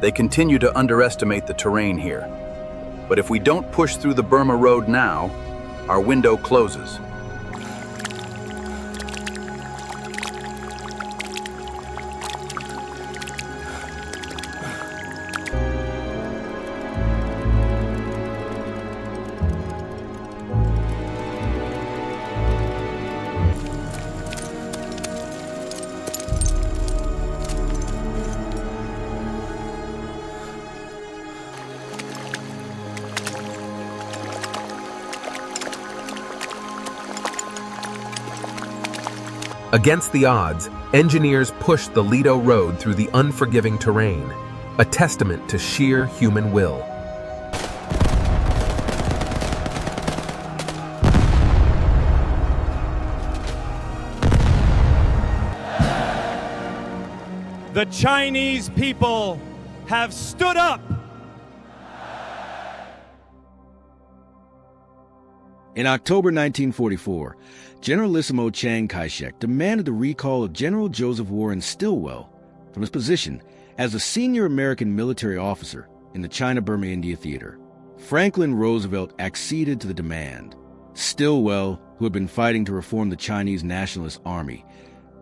They continue to underestimate the terrain here. But if we don't push through the Burma Road now, our window closes. Against the odds, engineers pushed the Lido Road through the unforgiving terrain, a testament to sheer human will. The Chinese people have stood up. In October 1944, Generalissimo Chiang Kai-shek demanded the recall of General Joseph Warren Stilwell from his position as a senior American military officer in the China-Burma-India theater. Franklin Roosevelt acceded to the demand. Stilwell, who had been fighting to reform the Chinese Nationalist Army,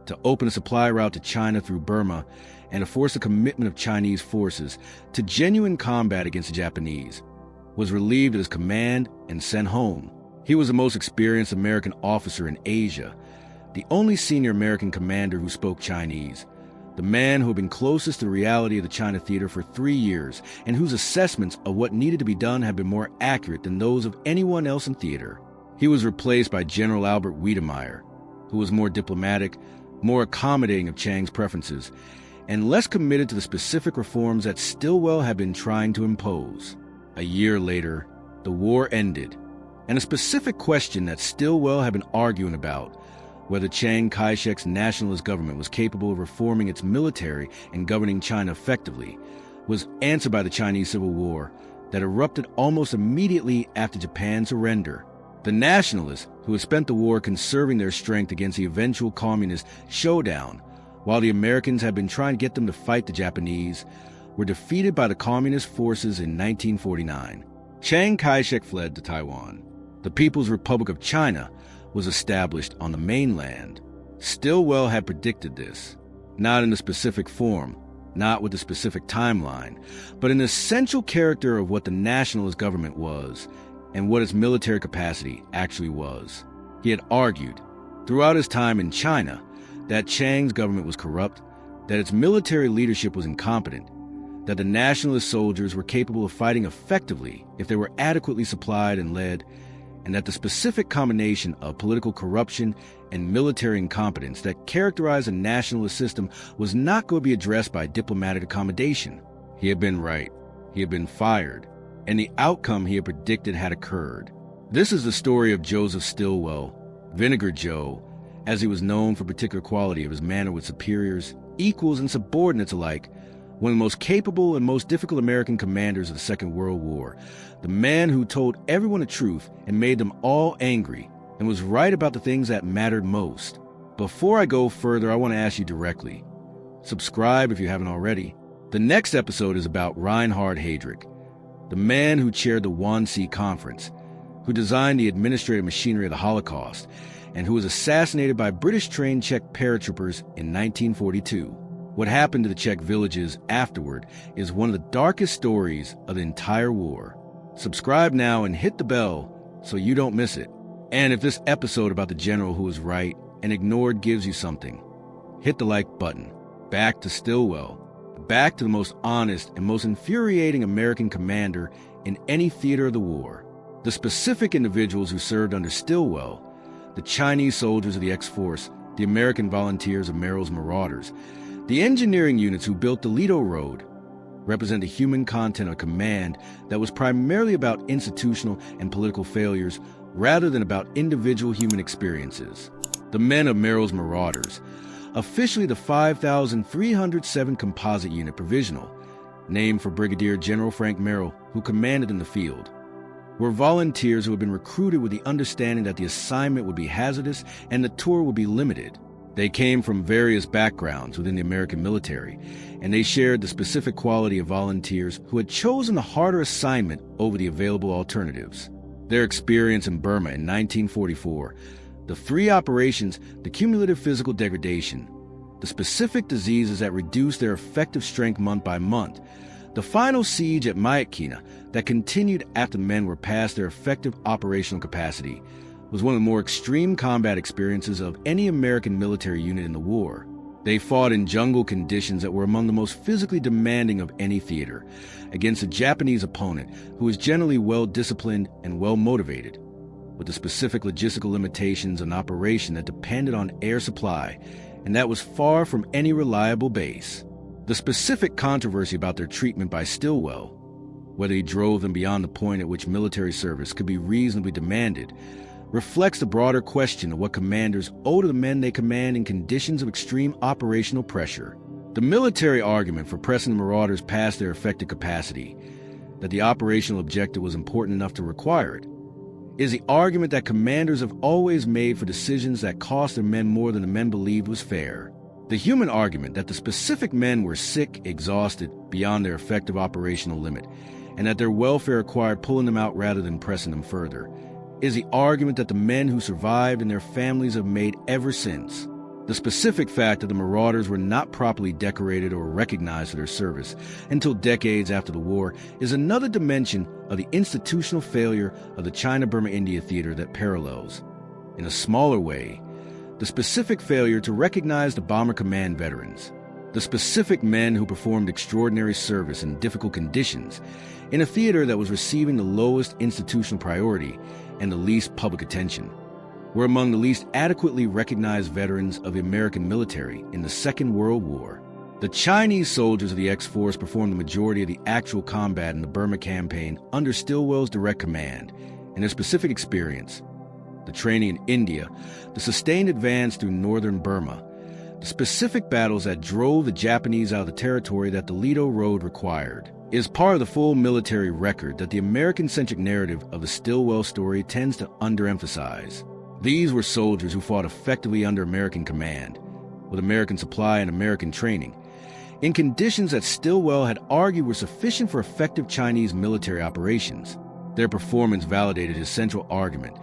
to open a supply route to China through Burma, and to force a commitment of Chinese forces to genuine combat against the Japanese, was relieved of his command and sent home. He was the most experienced American officer in Asia, the only senior American commander who spoke Chinese, the man who had been closest to the reality of the China theater for 3 years, and whose assessments of what needed to be done had been more accurate than those of anyone else in theater. He was replaced by General Albert Wiedemeyer, who was more diplomatic, more accommodating of Chiang's preferences, and less committed to the specific reforms that Stilwell had been trying to impose. A year later, the war ended, and a specific question that Stilwell had been arguing about, whether Chiang Kai-shek's nationalist government was capable of reforming its military and governing China effectively, was answered by the Chinese Civil War that erupted almost immediately after Japan's surrender. The Nationalists, who had spent the war conserving their strength against the eventual communist showdown, while the Americans had been trying to get them to fight the Japanese, were defeated by the communist forces in 1949. Chiang Kai-shek fled to Taiwan. The People's Republic of China was established on the mainland. Stilwell had predicted this, not in a specific form, not with a specific timeline, but an essential character of what the nationalist government was and what its military capacity actually was. He had argued, throughout his time in China, that Chiang's government was corrupt, that its military leadership was incompetent, that the nationalist soldiers were capable of fighting effectively if they were adequately supplied and led, and that the specific combination of political corruption and military incompetence that characterized the nationalist system was not going to be addressed by diplomatic accommodation. He had been right. He had been fired, and the outcome he had predicted had occurred. This is the story of Joseph Stilwell, Vinegar Joe, as he was known for particular quality of his manner with superiors, equals, and subordinates alike, one of the most capable and most difficult American commanders of the Second World War, the man who told everyone the truth and made them all angry, and was right about the things that mattered most. Before I go further, I want to ask you directly. Subscribe if you haven't already. The next episode is about Reinhard Heydrich, the man who chaired the Wannsee Conference, who designed the administrative machinery of the Holocaust, and who was assassinated by British-trained Czech paratroopers in 1942. What happened to the Czech villages afterward is one of the darkest stories of the entire war. Subscribe now and hit the bell so you don't miss it. And if this episode about the general who was right and ignored gives you something, hit the like button. Back to Stilwell. Back to the most honest and most infuriating American commander in any theater of the war. The specific individuals who served under Stilwell, the Chinese soldiers of the X-Force, the American volunteers of Merrill's Marauders, the engineering units who built the Lido Road, represent the human content of command that was primarily about institutional and political failures rather than about individual human experiences. The men of Merrill's Marauders, officially the 5,307 Composite Unit Provisional, named for Brigadier General Frank Merrill, who commanded in the field, were volunteers who had been recruited with the understanding that the assignment would be hazardous and the tour would be limited. They came from various backgrounds within the American military, and they shared the specific quality of volunteers who had chosen the harder assignment over the available alternatives. Their experience in Burma in 1944, the 3 operations, the cumulative physical degradation, the specific diseases that reduced their effective strength month by month, the final siege at Myitkyina that continued after men were past their effective operational capacity, was one of the more extreme combat experiences of any American military unit in the war. They fought in jungle conditions that were among the most physically demanding of any theater, against a Japanese opponent who was generally well-disciplined and well-motivated, with the specific logistical limitations on operation that depended on air supply, and that was far from any reliable base. The specific controversy about their treatment by Stilwell, whether he drove them beyond the point at which military service could be reasonably demanded, reflects the broader question of what commanders owe to the men they command in conditions of extreme operational pressure. The military argument for pressing the Marauders past their effective capacity, that the operational objective was important enough to require it, is the argument that commanders have always made for decisions that cost their men more than the men believed was fair. The human argument that the specific men were sick, exhausted, beyond their effective operational limit, and that their welfare required pulling them out rather than pressing them further, is the argument that the men who survived and their families have made ever since. The specific fact that the Marauders were not properly decorated or recognized for their service until decades after the war is another dimension of the institutional failure of the China-Burma-India theater that parallels, in a smaller way, the specific failure to recognize the Bomber Command veterans, the specific men who performed extraordinary service in difficult conditions in a theater that was receiving the lowest institutional priority and the least public attention, were among the least adequately recognized veterans of the American military in the Second World War. The Chinese soldiers of the X-Force performed the majority of the actual combat in the Burma campaign under Stilwell's direct command, and their specific experience, the training in India, the sustained advance through northern Burma, the specific battles that drove the Japanese out of the territory that the Ledo Road required, is part of the full military record that the American-centric narrative of the Stilwell story tends to underemphasize. These were soldiers who fought effectively under American command, with American supply and American training, in conditions that Stilwell had argued were sufficient for effective Chinese military operations. Their performance validated his central argument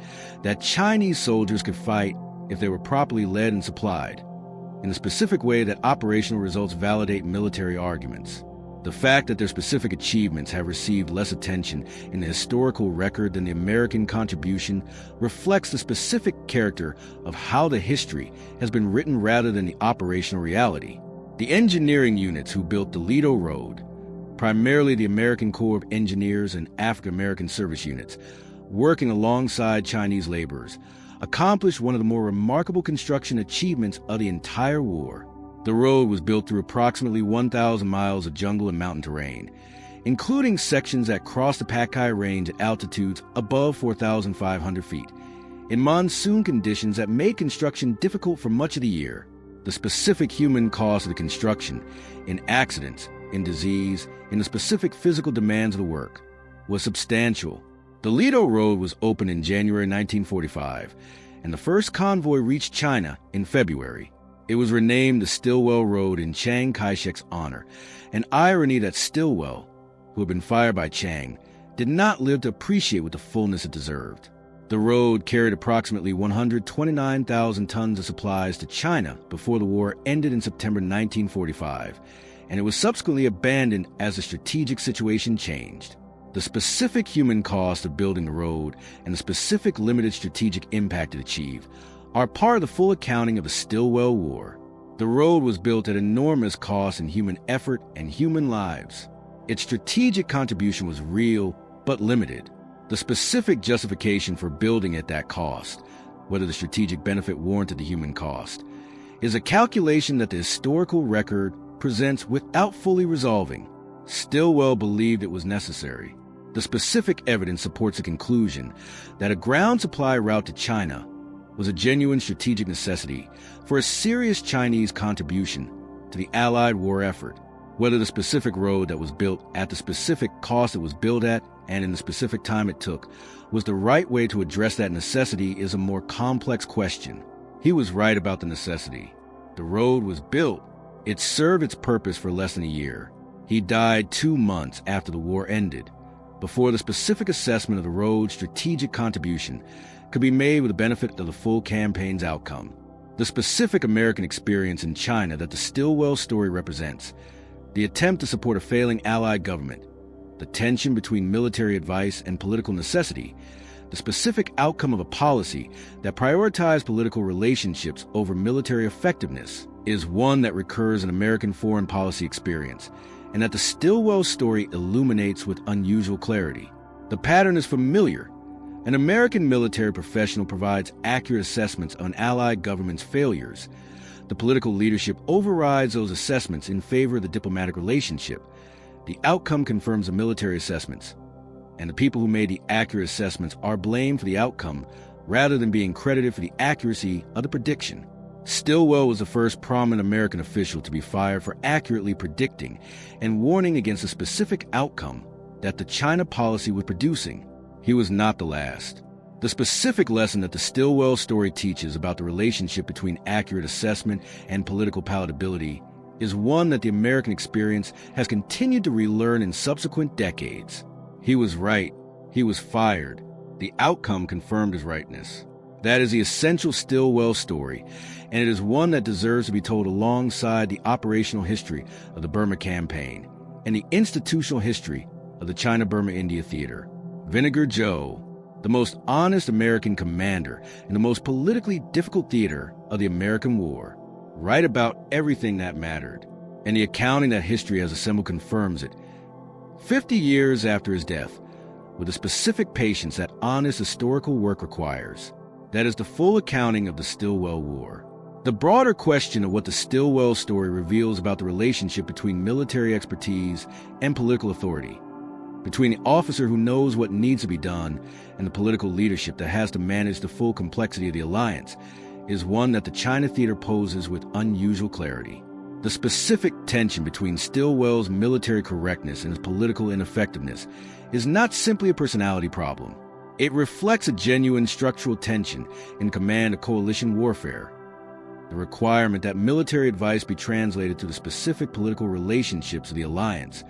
that Chinese soldiers could fight if they were properly led and supplied, in the specific way that operational results validate military arguments. The fact that their specific achievements have received less attention in the historical record than the American contribution reflects the specific character of how the history has been written rather than the operational reality. The engineering units who built the Ledo Road, primarily the American Corps of Engineers and African American service units, working alongside Chinese laborers, accomplished one of the more remarkable construction achievements of the entire war. The road was built through approximately 1,000 miles of jungle and mountain terrain, including sections that crossed the Pakai Range at altitudes above 4,500 feet, in monsoon conditions that made construction difficult for much of the year. The specific human cost of the construction, in accidents, in disease, in the specific physical demands of the work, was substantial. The Ledo Road was opened in January 1945, and the first convoy reached China in February. It was renamed the Stilwell Road in Chiang Kai-shek's honor, an irony that Stilwell, who had been fired by Chiang, did not live to appreciate with the fullness it deserved. The road carried approximately 129,000 tons of supplies to China before the war ended in September 1945, and it was subsequently abandoned as the strategic situation changed. The specific human cost of building the road and the specific limited strategic impact it achieved are part of the full accounting of the Stilwell War. The road was built at enormous cost in human effort and human lives. Its strategic contribution was real, but limited. The specific justification for building at that cost, whether the strategic benefit warranted the human cost, is a calculation that the historical record presents without fully resolving. Stilwell believed it was necessary. The specific evidence supports the conclusion that a ground supply route to China was a genuine strategic necessity for a serious Chinese contribution to the Allied war effort. Whether the specific road that was built at the specific cost it was built at and in the specific time it took was the right way to address that necessity is a more complex question. He was right about the necessity. The road was built. It served its purpose for less than a year. He died 2 months after the war ended, before the specific assessment of the road's strategic contribution could be made with the benefit of the full campaign's outcome. The specific American experience in China that the Stilwell story represents, the attempt to support a failing Allied government, the tension between military advice and political necessity, the specific outcome of a policy that prioritized political relationships over military effectiveness, is one that recurs in American foreign policy experience, and that the Stilwell story illuminates with unusual clarity. The pattern is familiar. An American military professional provides accurate assessments on Allied governments' failures. The political leadership overrides those assessments in favor of the diplomatic relationship. The outcome confirms the military assessments, and the people who made the accurate assessments are blamed for the outcome rather than being credited for the accuracy of the prediction. Stilwell was the first prominent American official to be fired for accurately predicting and warning against a specific outcome that the China policy was producing. He was not the last. The specific lesson that the Stilwell story teaches about the relationship between accurate assessment and political palatability is one that the American experience has continued to relearn in subsequent decades. He was right. He was fired. The outcome confirmed his rightness. That is the essential Stilwell story, and it is one that deserves to be told alongside the operational history of the Burma campaign and the institutional history of the China-Burma-India theater. Vinegar Joe, the most honest American commander in the most politically difficult theater of the American War, right about everything that mattered, and the accounting that history has assembled confirms it. 50 years after his death, with the specific patience that honest historical work requires, that is the full accounting of the Stilwell War. The broader question of what the Stilwell story reveals about the relationship between military expertise and political authority, between the officer who knows what needs to be done and the political leadership that has to manage the full complexity of the alliance, is one that the China theater poses with unusual clarity. The specific tension between Stilwell's military correctness and his political ineffectiveness is not simply a personality problem. It reflects a genuine structural tension in command of coalition warfare. The requirement that military advice be translated to the specific political relationships of the alliance,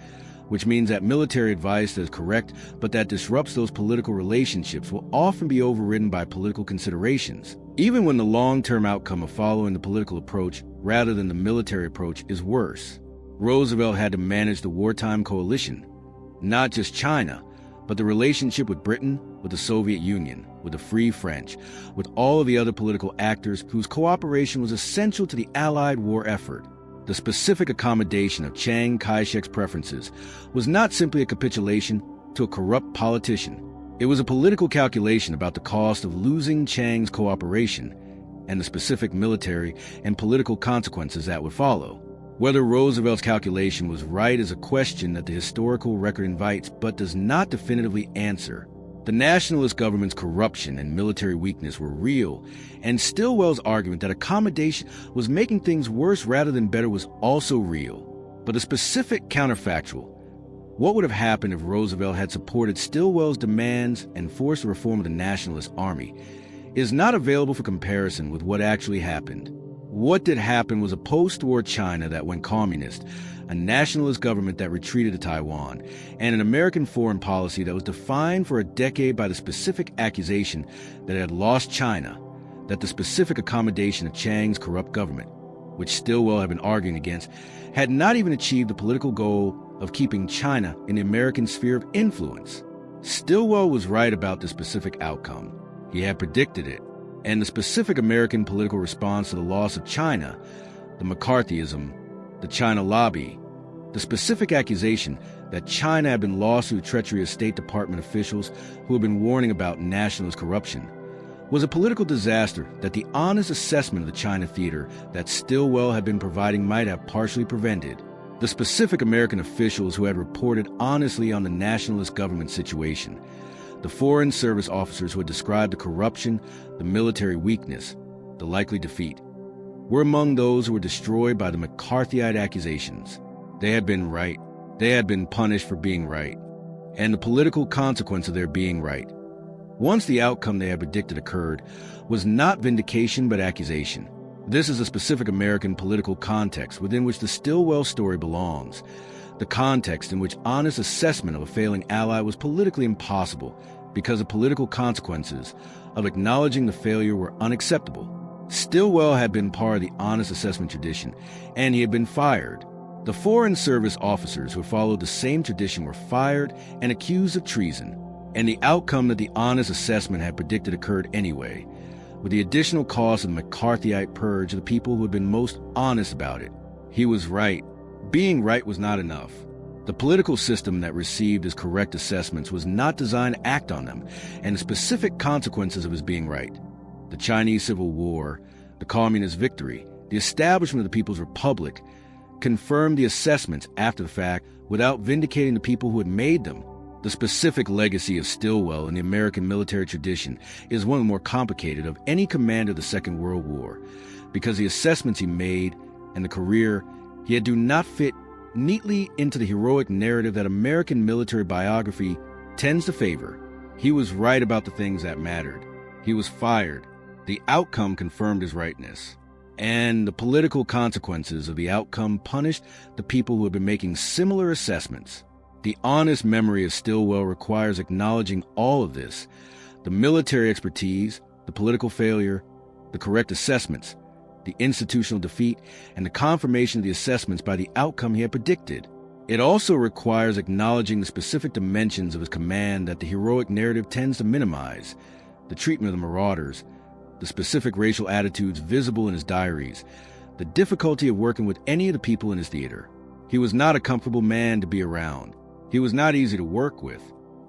which means that military advice that is correct but that disrupts those political relationships will often be overridden by political considerations, even when the long-term outcome of following the political approach rather than the military approach is worse. Roosevelt had to manage the wartime coalition, not just China, but the relationship with Britain, with the Soviet Union, with the Free French, with all of the other political actors whose cooperation was essential to the Allied war effort. The specific accommodation of Chiang Kai-shek's preferences was not simply a capitulation to a corrupt politician. It was a political calculation about the cost of losing Chiang's cooperation and the specific military and political consequences that would follow. Whether Roosevelt's calculation was right is a question that the historical record invites but does not definitively answer. The Nationalist government's corruption and military weakness were real, and Stilwell's argument that accommodation was making things worse rather than better was also real. But the specific counterfactual, what would have happened if Roosevelt had supported Stilwell's demands and forced the reform of the Nationalist Army, is not available for comparison with what actually happened. What did happen was a post-war China that went communist, a nationalist government that retreated to Taiwan, and an American foreign policy that was defined for a decade by the specific accusation that it had lost China, that the specific accommodation of Chiang's corrupt government, which Stilwell had been arguing against, had not even achieved the political goal of keeping China in the American sphere of influence. Stilwell was right about the specific outcome. He had predicted it. And the specific American political response to the loss of China, the McCarthyism, the China lobby, the specific accusation that China had been lost through the treachery of State Department officials who had been warning about nationalist corruption, was a political disaster that the honest assessment of the China theater that Stilwell had been providing might have partially prevented. The specific American officials who had reported honestly on the nationalist government situation, the Foreign Service officers who had described the corruption, the military weakness, the likely defeat, were among those who were destroyed by the McCarthyite accusations. They had been right. They had been punished for being right, and the political consequence of their being right, once the outcome they had predicted occurred, was not vindication but accusation. This is a specific American political context within which the Stilwell story belongs. The context in which honest assessment of a failing ally was politically impossible because the political consequences of acknowledging the failure were unacceptable. Stilwell had been part of the honest assessment tradition, and he had been fired. The Foreign Service officers who followed the same tradition were fired and accused of treason, and the outcome that the honest assessment had predicted occurred anyway, with the additional cost of the McCarthyite purge of the people who had been most honest about it. He was right. Being right was not enough. The political system that received his correct assessments was not designed to act on them and the specific consequences of his being right. The Chinese Civil War, the Communist victory, the establishment of the People's Republic confirmed the assessments after the fact without vindicating the people who had made them. The specific legacy of Stilwell in the American military tradition is one of the more complicated of any commander of the Second World War, because the assessments he made and the career he had do not fit neatly into the heroic narrative that American military biography tends to favor. He was right about the things that mattered. He was fired. The outcome confirmed his rightness. And the political consequences of the outcome punished the people who had been making similar assessments. The honest memory of Stilwell requires acknowledging all of this: the military expertise, the political failure, the correct assessments, the institutional defeat, and the confirmation of the assessments by the outcome he had predicted. It also requires acknowledging the specific dimensions of his command that the heroic narrative tends to minimize: the treatment of the marauders, the specific racial attitudes visible in his diaries, the difficulty of working with any of the people in his theater. He was not a comfortable man to be around. He was not easy to work with.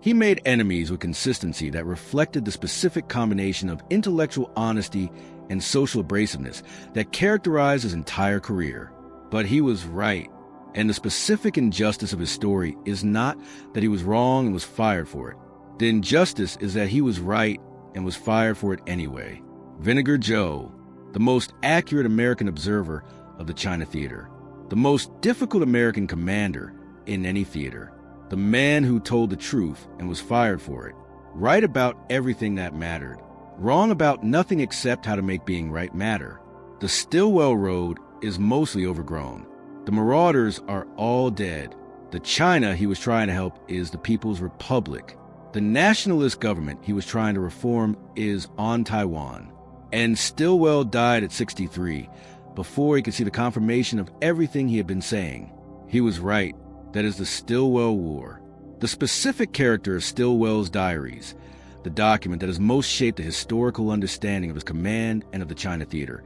He made enemies with consistency that reflected the specific combination of intellectual honesty and social abrasiveness that characterized his entire career. But he was right, and the specific injustice of his story is not that he was wrong and was fired for it. The injustice is that he was right and was fired for it anyway. Vinegar Joe, the most accurate American observer of the China theater, the most difficult American commander in any theater, the man who told the truth and was fired for it, right about everything that mattered, wrong about nothing except how to make being right matter. The Stilwell Road is mostly overgrown. The marauders are all dead. The China he was trying to help is the People's Republic. The nationalist government he was trying to reform is on Taiwan. And Stilwell died at 63, before he could see the confirmation of everything he had been saying. He was right. That is the Stilwell War. The specific character of Stilwell's diaries, the document that has most shaped the historical understanding of his command and of the China theater,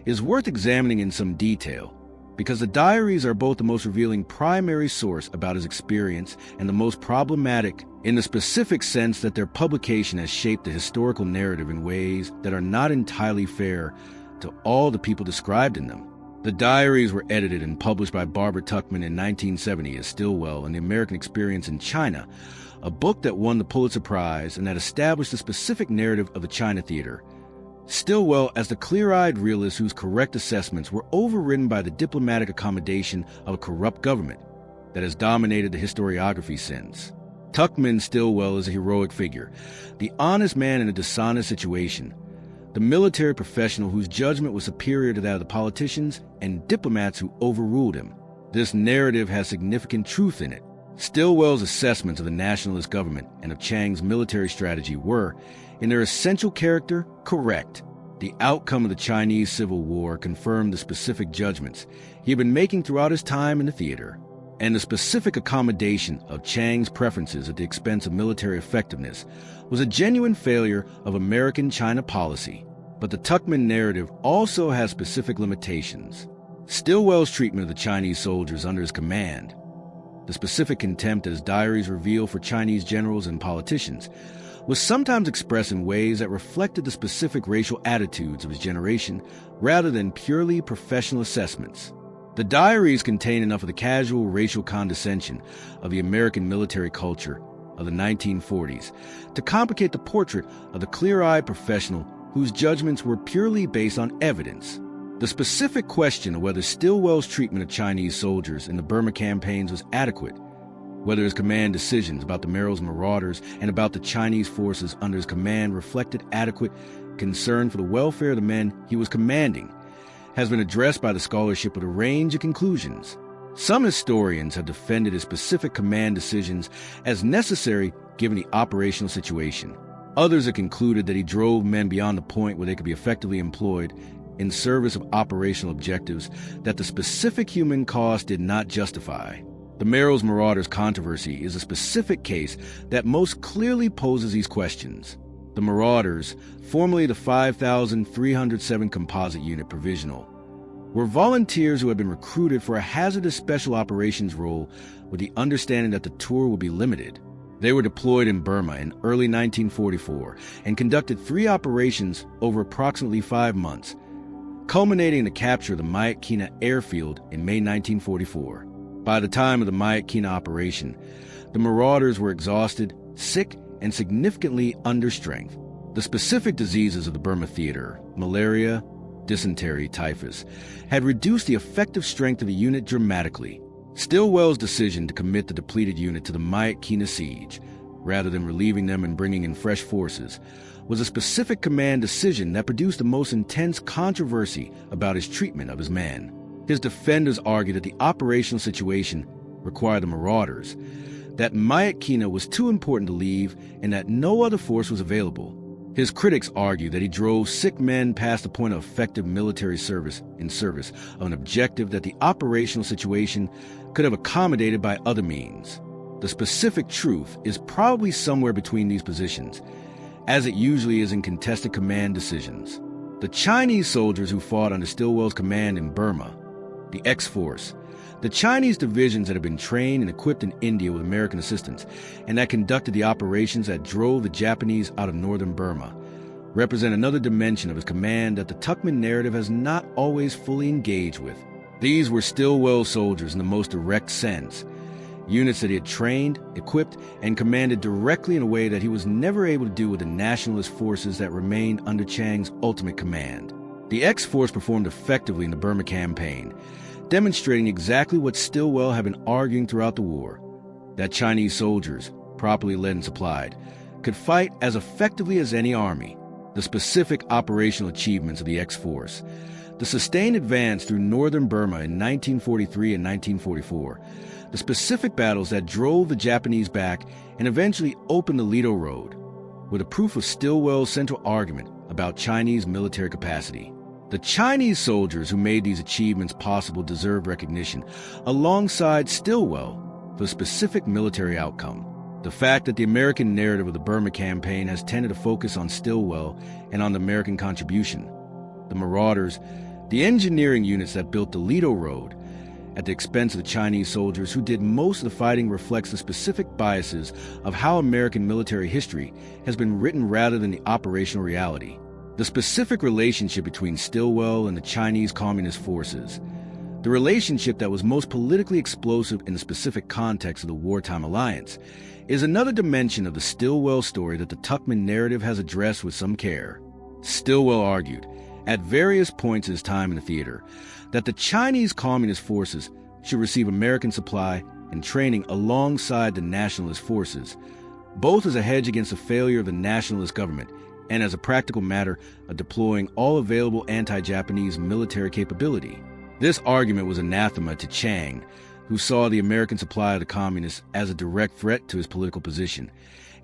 is worth examining in some detail, because the diaries are both the most revealing primary source about his experience and the most problematic in the specific sense that their publication has shaped the historical narrative in ways that are not entirely fair to all the people described in them. The diaries were edited and published by Barbara Tuchman in 1970 as Stilwell and the American Experience in China, a book that won the Pulitzer Prize and that established the specific narrative of the China theater. Stilwell as the clear-eyed realist whose correct assessments were overridden by the diplomatic accommodation of a corrupt government that has dominated the historiography since. Tuchman Stilwell is a heroic figure, the honest man in a dishonest situation, the military professional whose judgment was superior to that of the politicians and diplomats who overruled him. This narrative has significant truth in it. Stilwell's assessments of the nationalist government and of Chiang's military strategy were, in their essential character, correct. The outcome of the Chinese Civil War confirmed the specific judgments he had been making throughout his time in the theater, and the specific accommodation of Chiang's preferences at the expense of military effectiveness was a genuine failure of American China policy. But the Tuchman narrative also has specific limitations. Stilwell's treatment of the Chinese soldiers under his command, the specific contempt that his diaries reveal for Chinese generals and politicians, was sometimes expressed in ways that reflected the specific racial attitudes of his generation rather than purely professional assessments. The diaries contain enough of the casual racial condescension of the American military culture of the 1940s to complicate the portrait of the clear-eyed professional whose judgments were purely based on evidence. The specific question of whether Stilwell's treatment of Chinese soldiers in the Burma campaigns was adequate, whether his command decisions about the Merrill's marauders and about the Chinese forces under his command reflected adequate concern for the welfare of the men he was commanding, has been addressed by the scholarship with a range of conclusions. Some historians have defended his specific command decisions as necessary given the operational situation. Others have concluded that he drove men beyond the point where they could be effectively employed in service of operational objectives that the specific human cost did not justify. The Merrill's Marauders controversy is a specific case that most clearly poses these questions. The Marauders, formerly the 5,307 Composite Unit Provisional, were volunteers who had been recruited for a hazardous special operations role with the understanding that the tour would be limited. They were deployed in Burma in early 1944 and conducted 3 operations over approximately 5 months, culminating in the capture of the Myitkyina airfield in May 1944. By the time of the Myitkyina operation, the Marauders were exhausted, sick, and significantly under strength. The specific diseases of the Burma theater, malaria, dysentery, typhus, had reduced the effective strength of the unit dramatically. Stilwell's decision to commit the depleted unit to the Myitkyina siege, rather than relieving them and bringing in fresh forces, was a specific command decision that produced the most intense controversy about his treatment of his men. His defenders argued that the operational situation required the Marauders, that Myitkyina was too important to leave, and that no other force was available. His critics argued that he drove sick men past the point of effective military service in service of an objective that the operational situation could have accommodated by other means. The specific truth is probably somewhere between these positions, as it usually is in contested command decisions. The Chinese soldiers who fought under Stilwell's command in Burma, the X-Force, the Chinese divisions that had been trained and equipped in India with American assistance and that conducted the operations that drove the Japanese out of northern Burma, represent another dimension of his command that the Tuchman narrative has not always fully engaged with. These were Stilwell soldiers in the most direct sense, units that he had trained, equipped, and commanded directly in a way that he was never able to do with the nationalist forces that remained under Chiang's ultimate command. The X-Force performed effectively in the Burma campaign, demonstrating exactly what Stilwell had been arguing throughout the war, that Chinese soldiers, properly led and supplied, could fight as effectively as any army. The specific operational achievements of the X-Force, the sustained advance through northern Burma in 1943 and 1944, the specific battles that drove the Japanese back and eventually opened the Lido Road, were the proof of Stilwell's central argument about Chinese military capacity. The Chinese soldiers who made these achievements possible deserve recognition, alongside Stilwell, for a specific military outcome. The fact that the American narrative of the Burma campaign has tended to focus on Stilwell and on the American contribution, the Marauders, the engineering units that built the Lido Road, at the expense of the Chinese soldiers who did most of the fighting, reflects the specific biases of how American military history has been written rather than the operational reality. The specific relationship between Stilwell and the Chinese Communist forces, the relationship that was most politically explosive in the specific context of the wartime alliance, is another dimension of the Stilwell story that the Tuchman narrative has addressed with some care. Stilwell argued, at various points in his time in the theater, that the Chinese Communist forces should receive American supply and training alongside the nationalist forces, both as a hedge against the failure of the nationalist government and as a practical matter of deploying all available anti-Japanese military capability. This argument was anathema to Chiang, who saw the American supply of the communists as a direct threat to his political position,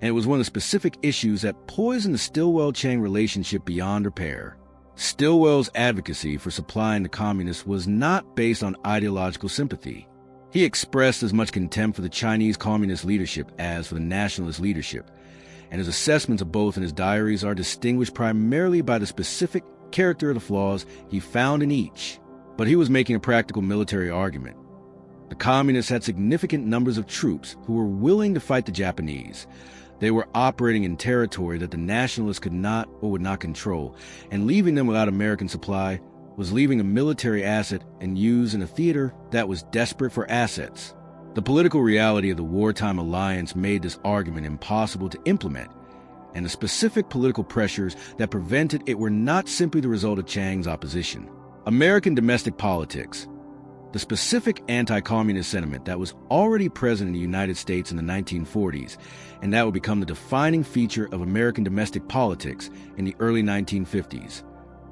and it was one of the specific issues that poisoned the Stilwell-Chiang relationship beyond repair. Stilwell's advocacy for supplying the communists was not based on ideological sympathy. He expressed as much contempt for the Chinese communist leadership as for the nationalist leadership, and his assessments of both in his diaries are distinguished primarily by the specific character of the flaws he found in each. But he was making a practical military argument. The communists had significant numbers of troops who were willing to fight the Japanese. They were operating in territory that the nationalists could not or would not control, and leaving them without American supply was leaving a military asset and used in a theater that was desperate for assets. The political reality of the wartime alliance made this argument impossible to implement, and the specific political pressures that prevented it were not simply the result of Chiang's opposition. American domestic politics, the specific anti-communist sentiment that was already present in the United States in the 1940s, and that would become the defining feature of American domestic politics in the early 1950s,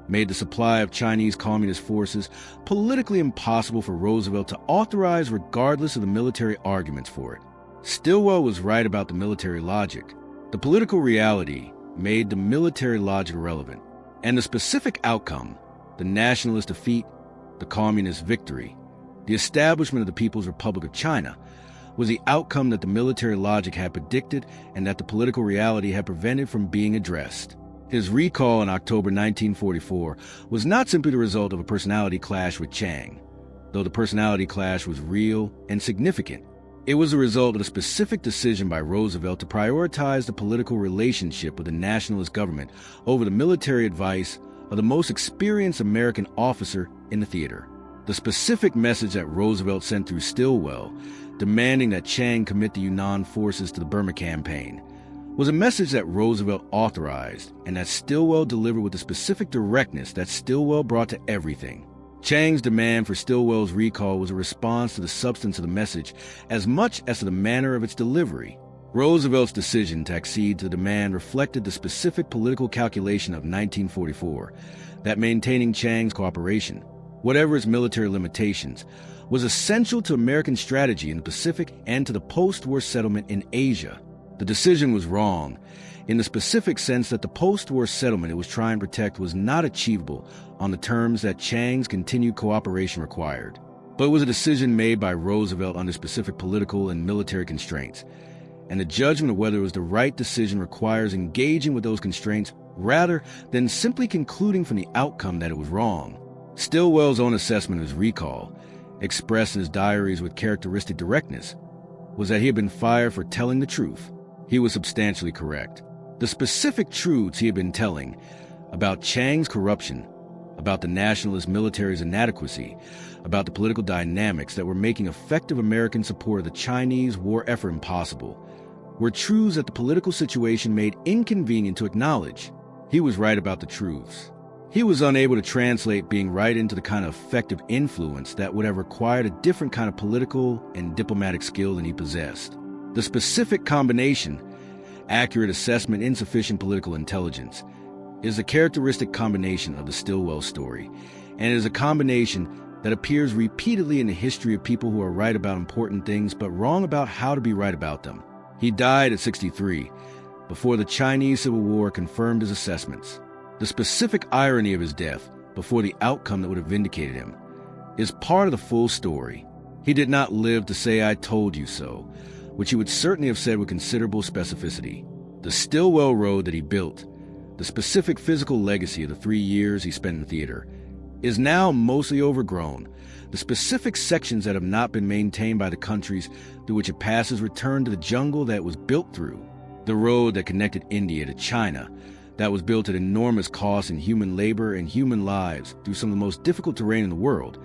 made the supply of Chinese Communist forces politically impossible for Roosevelt to authorize regardless of the military arguments for it. Stilwell was right about the military logic. The political reality made the military logic irrelevant, and the specific outcome, the nationalist defeat, the communist victory, the establishment of the People's Republic of China, was the outcome that the military logic had predicted and that the political reality had prevented from being addressed. His recall in October 1944 was not simply the result of a personality clash with Chiang, though the personality clash was real and significant. It was the result of a specific decision by Roosevelt to prioritize the political relationship with the nationalist government over the military advice of the most experienced American officer in the theater. The specific message that Roosevelt sent through Stilwell, demanding that Chiang commit the Yunnan forces to the Burma campaign, was a message that Roosevelt authorized and that Stilwell delivered with the specific directness that Stilwell brought to everything. Chiang's demand for Stilwell's recall was a response to the substance of the message as much as to the manner of its delivery. Roosevelt's decision to accede to the demand reflected the specific political calculation of 1944 that maintaining Chiang's cooperation, whatever its military limitations, was essential to American strategy in the Pacific and to the post-war settlement in Asia. The decision was wrong in the specific sense that the post-war settlement it was trying to protect was not achievable on the terms that Chiang's continued cooperation required. But it was a decision made by Roosevelt under specific political and military constraints, and the judgment of whether it was the right decision requires engaging with those constraints rather than simply concluding from the outcome that it was wrong. Stilwell's own assessment of his recall, expressed in his diaries with characteristic directness, was that he had been fired for telling the truth. He was substantially correct. The specific truths he had been telling about Chiang's corruption, about the nationalist military's inadequacy, about the political dynamics that were making effective American support of the Chinese war effort impossible, were truths that the political situation made inconvenient to acknowledge. He was right about the truths. He was unable to translate being right into the kind of effective influence that would have required a different kind of political and diplomatic skill than he possessed. The specific combination, accurate assessment, insufficient political intelligence, is a characteristic combination of the Stilwell story, and it is a combination that appears repeatedly in the history of people who are right about important things but wrong about how to be right about them. He died at 63, before the Chinese Civil War confirmed his assessments. The specific irony of his death, before the outcome that would have vindicated him, is part of the full story. He did not live to say, "I told you so," which he would certainly have said with considerable specificity. The Stilwell Road that he built, the specific physical legacy of the 3 years he spent in theater, is now mostly overgrown. The specific sections that have not been maintained by the countries through which it passes return to the jungle that it was built through. The road that connected India to China, that was built at enormous cost in human labor and human lives through some of the most difficult terrain in the world,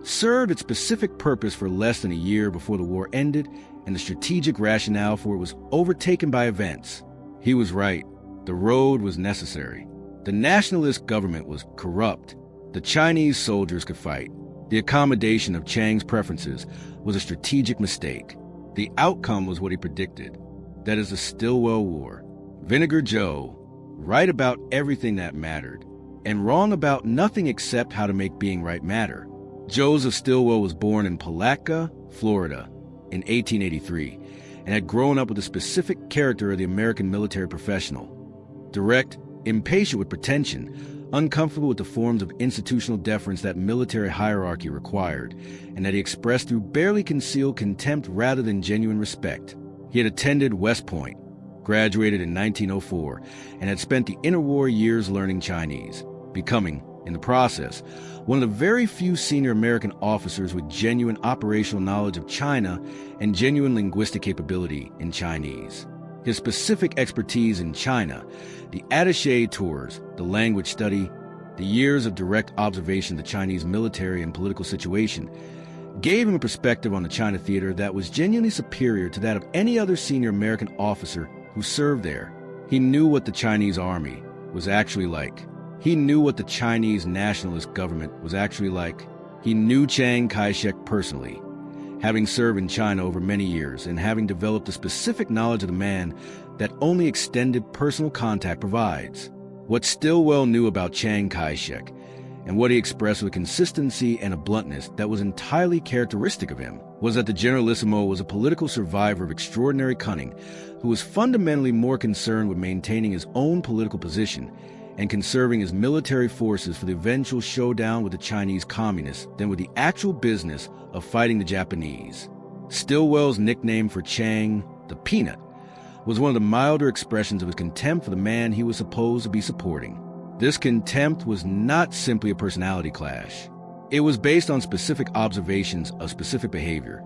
served its specific purpose for less than a year before the war ended, and the strategic rationale for it was overtaken by events. He was right. The road was necessary. The nationalist government was corrupt. The Chinese soldiers could fight. The accommodation of Chiang's preferences was a strategic mistake. The outcome was what he predicted. That is the Stilwell War. Vinegar Joe, right about everything that mattered, and wrong about nothing except how to make being right matter. Joseph Stilwell was born in Palatka, Florida, in 1883, and had grown up with the specific character of the American military professional. Direct, impatient with pretension, uncomfortable with the forms of institutional deference that military hierarchy required, and that he expressed through barely concealed contempt rather than genuine respect. He had attended West Point, graduated in 1904, and had spent the interwar years learning Chinese, becoming, in the process, one of the very few senior American officers with genuine operational knowledge of China and genuine linguistic capability in Chinese. His specific expertise in China, the attaché tours, the language study, the years of direct observation of the Chinese military and political situation, gave him a perspective on the China theater that was genuinely superior to that of any other senior American officer who served there. He knew what the Chinese army was actually like. He knew what the Chinese nationalist government was actually like. He knew Chiang Kai-shek personally, having served in China over many years and having developed a specific knowledge of the man that only extended personal contact provides. What Stilwell knew about Chiang Kai-shek and what he expressed with a consistency and a bluntness that was entirely characteristic of him was that the Generalissimo was a political survivor of extraordinary cunning who was fundamentally more concerned with maintaining his own political position and conserving his military forces for the eventual showdown with the Chinese communists than with the actual business of fighting the Japanese. Stilwell's nickname for Chiang, the Peanut, was one of the milder expressions of his contempt for the man he was supposed to be supporting. This contempt was not simply a personality clash. It was based on specific observations of specific behavior.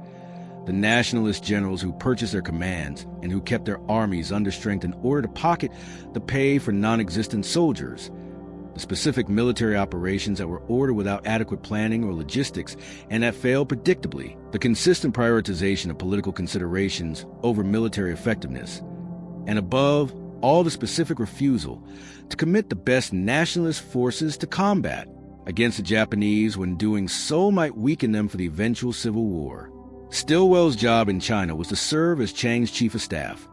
The nationalist generals who purchased their commands and who kept their armies under strength in order to pocket the pay for non-existent soldiers. The specific military operations that were ordered without adequate planning or logistics and that failed predictably. The consistent prioritization of political considerations over military effectiveness. And above all, the specific refusal to commit the best nationalist forces to combat against the Japanese when doing so might weaken them for the eventual civil war. Stilwell's job in China was to serve as Chiang's chief of staff,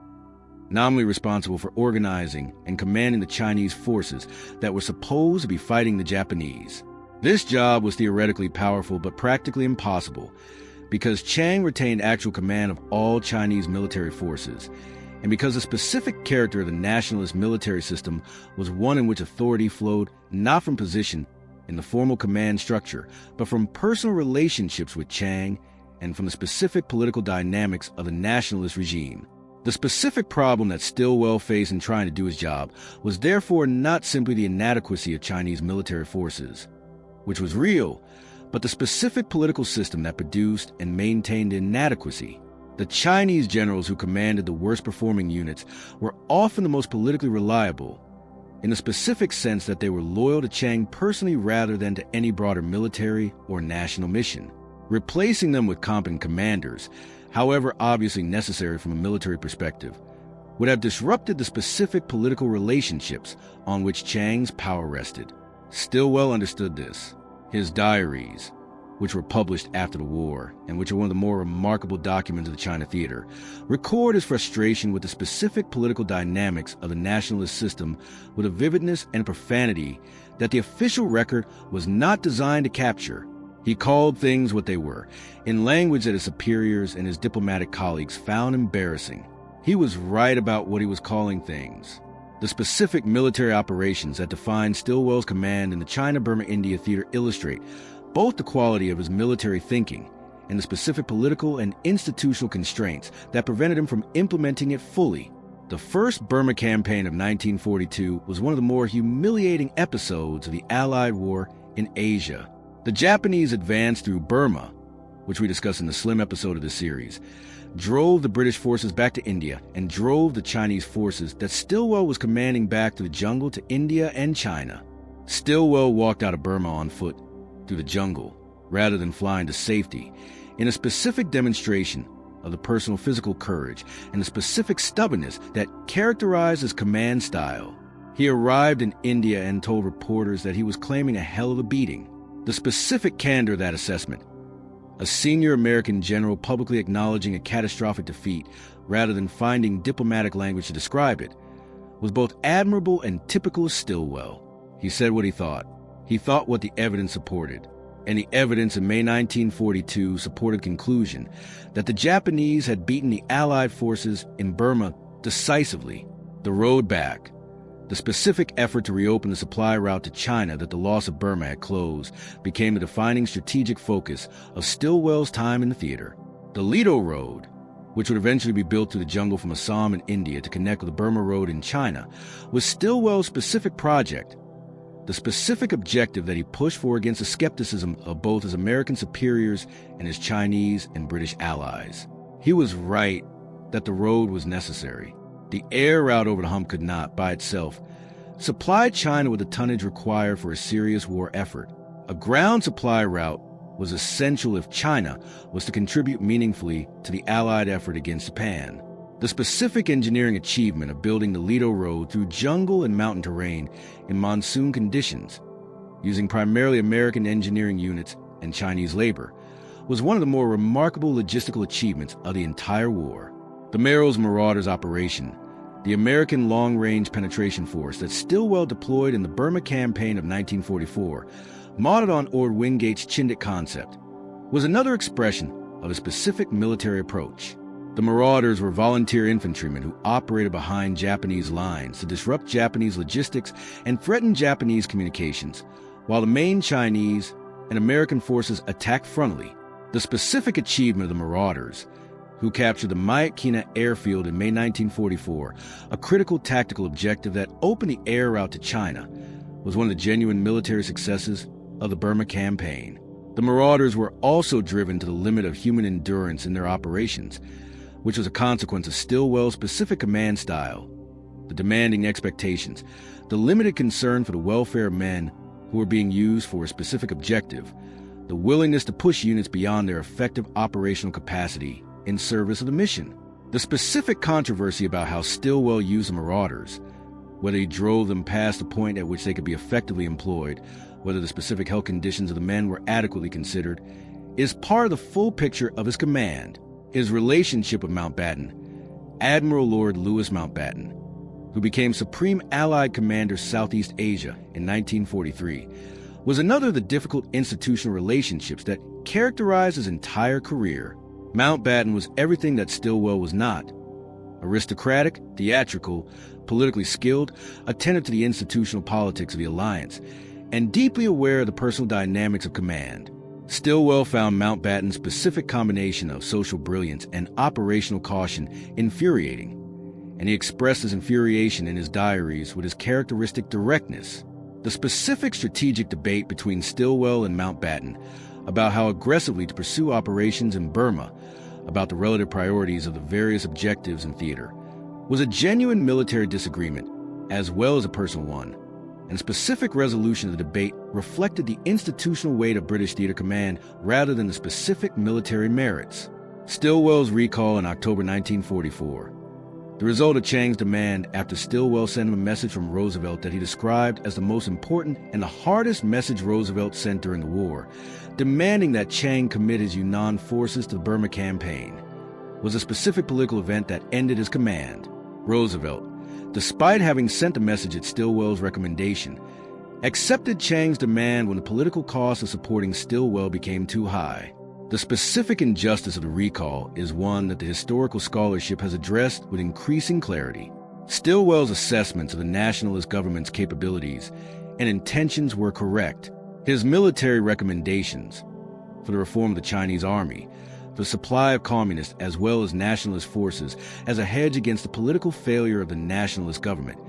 nominally responsible for organizing and commanding the Chinese forces that were supposed to be fighting the Japanese. This job was theoretically powerful but practically impossible because Chiang retained actual command of all Chinese military forces, and because the specific character of the nationalist military system was one in which authority flowed not from position in the formal command structure, but from personal relationships with Chiang and from the specific political dynamics of the nationalist regime. The specific problem that Stilwell faced in trying to do his job was therefore not simply the inadequacy of Chinese military forces, which was real, but the specific political system that produced and maintained the inadequacy. The Chinese generals who commanded the worst-performing units were often the most politically reliable, in the specific sense that they were loyal to Chiang personally rather than to any broader military or national mission. Replacing them with competent commanders, however obviously necessary from a military perspective, would have disrupted the specific political relationships on which Chiang's power rested. Stilwell understood this. His diaries, which were published after the war, and which are one of the more remarkable documents of the China theater, record his frustration with the specific political dynamics of the nationalist system with a vividness and profanity that the official record was not designed to capture. He called things what they were, in language that his superiors and his diplomatic colleagues found embarrassing. He was right about what he was calling things. The specific military operations that defined Stilwell's command in the China-Burma-India theater illustrate both the quality of his military thinking and the specific political and institutional constraints that prevented him from implementing it fully. The first Burma campaign of 1942 was one of the more humiliating episodes of the Allied war in Asia. The Japanese advance through Burma, which we discussed in the Slim episode of this series, drove the British forces back to India and drove the Chinese forces that Stilwell was commanding back to the jungle to India and China. Stilwell walked out of Burma on foot through the jungle rather than flying to safety in a specific demonstration of the personal physical courage and the specific stubbornness that characterized his command style. He arrived in India and told reporters that he was claiming a hell of a beating. The specific candor of that assessment, a senior American general publicly acknowledging a catastrophic defeat rather than finding diplomatic language to describe it, was both admirable and typical of Stilwell. He said what he thought. He thought what the evidence supported. And the evidence in May 1942 supported the conclusion that the Japanese had beaten the Allied forces in Burma decisively. The road back, the specific effort to reopen the supply route to China that the loss of Burma had closed, became the defining strategic focus of Stilwell's time in the theater. The Lido Road, which would eventually be built through the jungle from Assam and India to connect with the Burma Road in China, was Stilwell's specific project, the specific objective that he pushed for against the skepticism of both his American superiors and his Chinese and British allies. He was right that the road was necessary. The air route over the hump could not, by itself, supply China with the tonnage required for a serious war effort. A ground supply route was essential if China was to contribute meaningfully to the Allied effort against Japan. The specific engineering achievement of building the Lido Road through jungle and mountain terrain in monsoon conditions, using primarily American engineering units and Chinese labor, was one of the more remarkable logistical achievements of the entire war. The Merrill's Marauders operation, the American Long-Range Penetration Force that Stilwell deployed in the Burma Campaign of 1944, modeled on Ord Wingate's Chindik concept, was another expression of a specific military approach. The Marauders were volunteer infantrymen who operated behind Japanese lines to disrupt Japanese logistics and threaten Japanese communications, while the main Chinese and American forces attacked frontally. The specific achievement of the Marauders, who captured the Myitkyina airfield in May 1944, a critical tactical objective that opened the air route to China, was one of the genuine military successes of the Burma campaign. The Marauders were also driven to the limit of human endurance in their operations, which was a consequence of Stilwell's specific command style, the demanding expectations, the limited concern for the welfare of men who were being used for a specific objective, the willingness to push units beyond their effective operational capacity in service of the mission. The specific controversy about how Stilwell used the Marauders, whether he drove them past the point at which they could be effectively employed, whether the specific health conditions of the men were adequately considered, is part of the full picture of his command. His relationship with Mountbatten, Admiral Lord Louis Mountbatten, who became Supreme Allied Commander Southeast Asia in 1943, was another of the difficult institutional relationships that characterized his entire career. Mountbatten was everything that Stilwell was not: aristocratic, theatrical, politically skilled, attentive to the institutional politics of the alliance, and deeply aware of the personal dynamics of command. Stilwell found Mountbatten's specific combination of social brilliance and operational caution infuriating, and he expressed his infuriation in his diaries with his characteristic directness. The specific strategic debate between Stilwell and Mountbatten about how aggressively to pursue operations in Burma, about the relative priorities of the various objectives in theater, was a genuine military disagreement, as well as a personal one, and specific resolution of the debate reflected the institutional weight of British theater command rather than the specific military merits. Stilwell's recall in October 1944, the result of Chiang's demand after Stilwell sent him a message from Roosevelt that he described as the most important and the hardest message Roosevelt sent during the war, demanding that Chiang commit his Yunnan forces to the Burma campaign, was a specific political event that ended his command. Roosevelt, despite having sent the message at Stilwell's recommendation, accepted Chiang's demand when the political cost of supporting Stilwell became too high. The specific injustice of the recall is one that the historical scholarship has addressed with increasing clarity. Stilwell's assessments of the nationalist government's capabilities and intentions were correct. His military recommendations for the reform of the Chinese army, for the supply of communist as well as nationalist forces as a hedge against the political failure of the nationalist government,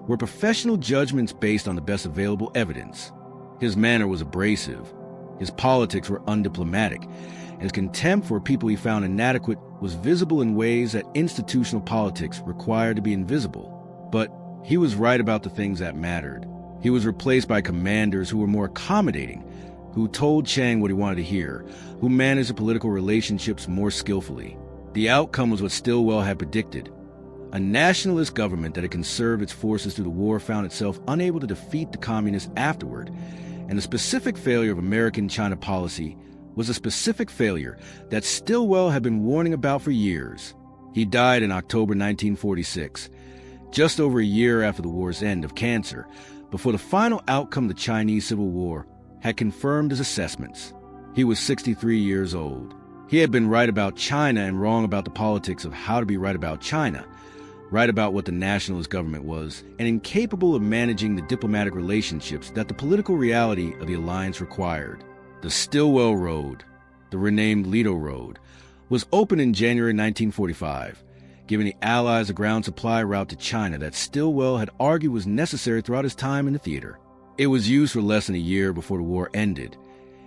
were professional judgments based on the best available evidence. His manner was abrasive, his politics were undiplomatic, and his contempt for people he found inadequate was visible in ways that institutional politics required to be invisible. But he was right about the things that mattered. He was replaced by commanders who were more accommodating, who told Chiang what he wanted to hear, who managed the political relationships more skillfully. The outcome was what Stilwell had predicted. A nationalist government that had conserved its forces through the war found itself unable to defeat the communists afterward, and the specific failure of American China policy was a specific failure that Stilwell had been warning about for years. He died in October 1946, just over a year after the war's end, of cancer, before the final outcome of the Chinese Civil War had confirmed his assessments. He was 63 years old. He had been right about China and wrong about the politics of how to be right about China, right about what the nationalist government was, and incapable of managing the diplomatic relationships that the political reality of the alliance required. The Stilwell Road, the renamed Ledo Road, was opened in January 1945, giving the Allies a ground supply route to China that Stilwell had argued was necessary throughout his time in the theater. It was used for less than a year before the war ended,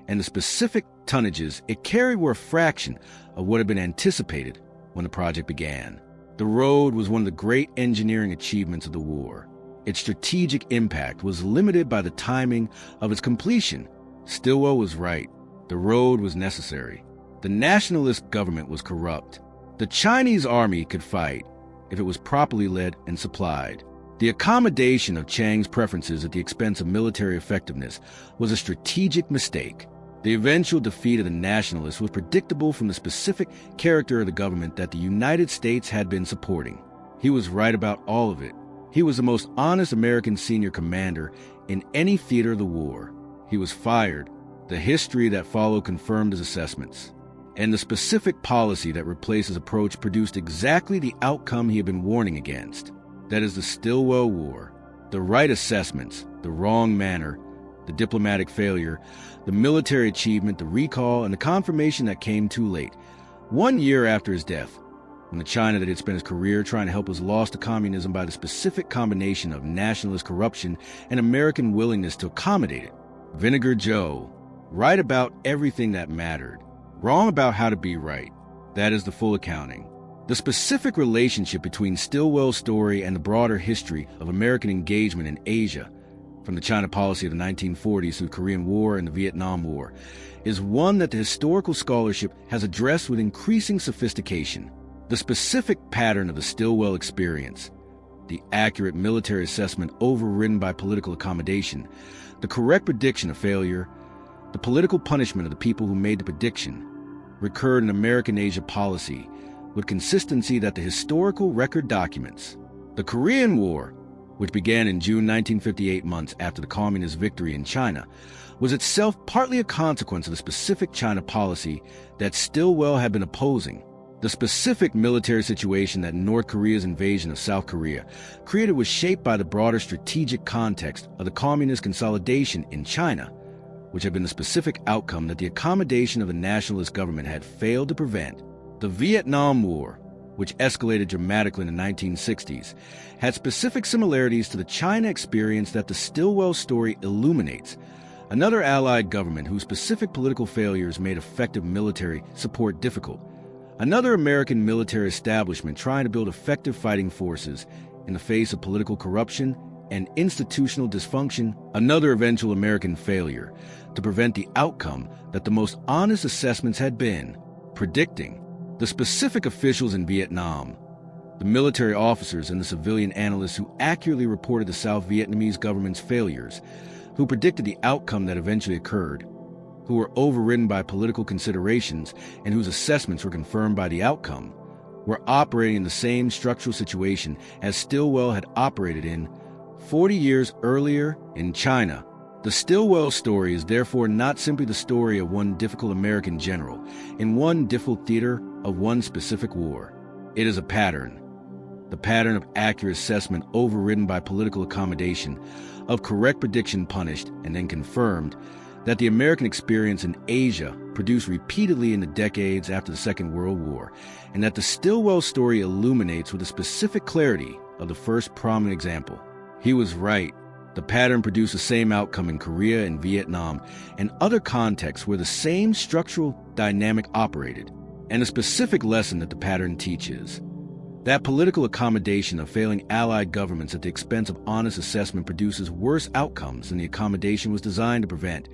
and the specific tonnages it carried were a fraction of what had been anticipated when the project began. The road was one of the great engineering achievements of the war. Its strategic impact was limited by the timing of its completion. Stilwell was right. The road was necessary. The nationalist government was corrupt. The Chinese army could fight if it was properly led and supplied. The accommodation of Chiang's preferences at the expense of military effectiveness was a strategic mistake. The eventual defeat of the nationalists was predictable from the specific character of the government that the United States had been supporting. He was right about all of it. He was the most honest American senior commander in any theater of the war. He was fired. The history that followed confirmed his assessments. And the specific policy that replaced his approach produced exactly the outcome he had been warning against. That is the Stilwell War. The right assessments, the wrong manner, the diplomatic failure, the military achievement, the recall, and the confirmation that came too late. 1 year after his death, when the China that had spent his career trying to help was lost to communism by the specific combination of nationalist corruption and American willingness to accommodate it. Vinegar Joe, right about everything that mattered, wrong about how to be right. That is the full accounting. The specific relationship between Stilwell's story and the broader history of American engagement in Asia, from the China policy of the 1940s through the Korean War and the Vietnam War, is one that the historical scholarship has addressed with increasing sophistication. The specific pattern of the Stilwell experience, the accurate military assessment overridden by political accommodation, the correct prediction of failure, the political punishment of the people who made the prediction, recurred in American Asia policy with consistency that the historical record documents. The Korean War, which began in June 1958, months after the communist victory in China, was itself partly a consequence of the specific China policy that Stilwell had been opposing. The specific military situation that North Korea's invasion of South Korea created was shaped by the broader strategic context of the communist consolidation in China, which had been the specific outcome that the accommodation of the nationalist government had failed to prevent. The Vietnam War, which escalated dramatically in the 1960s, had specific similarities to the China experience that the Stilwell story illuminates. Another allied government whose specific political failures made effective military support difficult. Another American military establishment trying to build effective fighting forces in the face of political corruption and institutional dysfunction. Another eventual American failure to prevent the outcome that the most honest assessments had been predicting. The specific officials in Vietnam, the military officers and the civilian analysts who accurately reported the South Vietnamese government's failures, who predicted the outcome that eventually occurred, who were overridden by political considerations and whose assessments were confirmed by the outcome, were operating in the same structural situation as Stilwell had operated in 40 years earlier in China. The Stilwell story is therefore not simply the story of one difficult American general in one difficult theater of one specific war. It is a pattern. The pattern of accurate assessment overridden by political accommodation, of correct prediction punished and then confirmed, that the American experience in Asia produced repeatedly in the decades after the Second World War, and that the Stilwell story illuminates with a specific clarity of the first prominent example. He was right. The pattern produced the same outcome in Korea and Vietnam and other contexts where the same structural dynamic operated, and a specific lesson that the pattern teaches. That political accommodation of failing allied governments at the expense of honest assessment produces worse outcomes than the accommodation was designed to prevent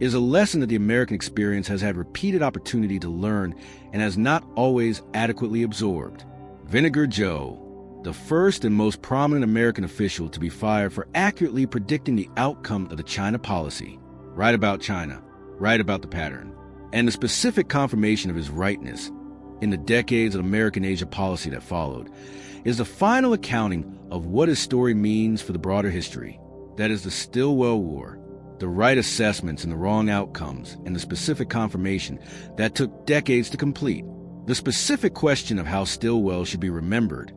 is a lesson that the American experience has had repeated opportunity to learn and has not always adequately absorbed. Vinegar Joe, the first and most prominent American official to be fired for accurately predicting the outcome of the China policy. Right about China, right about the pattern, and the specific confirmation of his rightness in the decades of American Asia policy that followed, is the final accounting of what his story means for the broader history. That is the Stilwell War, the right assessments and the wrong outcomes, and the specific confirmation that took decades to complete. The specific question of how Stilwell should be remembered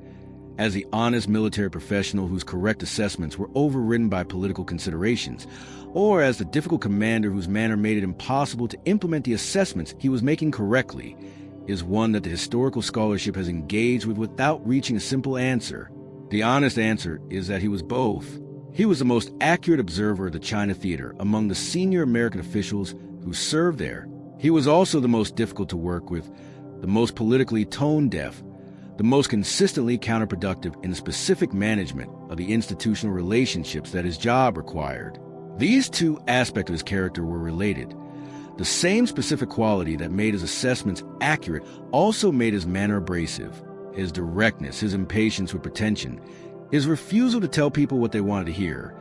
as the honest military professional whose correct assessments were overridden by political considerations, or as the difficult commander whose manner made it impossible to implement the assessments he was making correctly, is one that the historical scholarship has engaged with without reaching a simple answer. The honest answer is that he was both. He was the most accurate observer of the China theater among the senior American officials who served there. He was also the most difficult to work with, the most politically tone-deaf, the most consistently counterproductive in the specific management of the institutional relationships that his job required. These two aspects of his character were related. The same specific quality that made his assessments accurate also made his manner abrasive. His directness, his impatience with pretension, his refusal to tell people what they wanted to hear.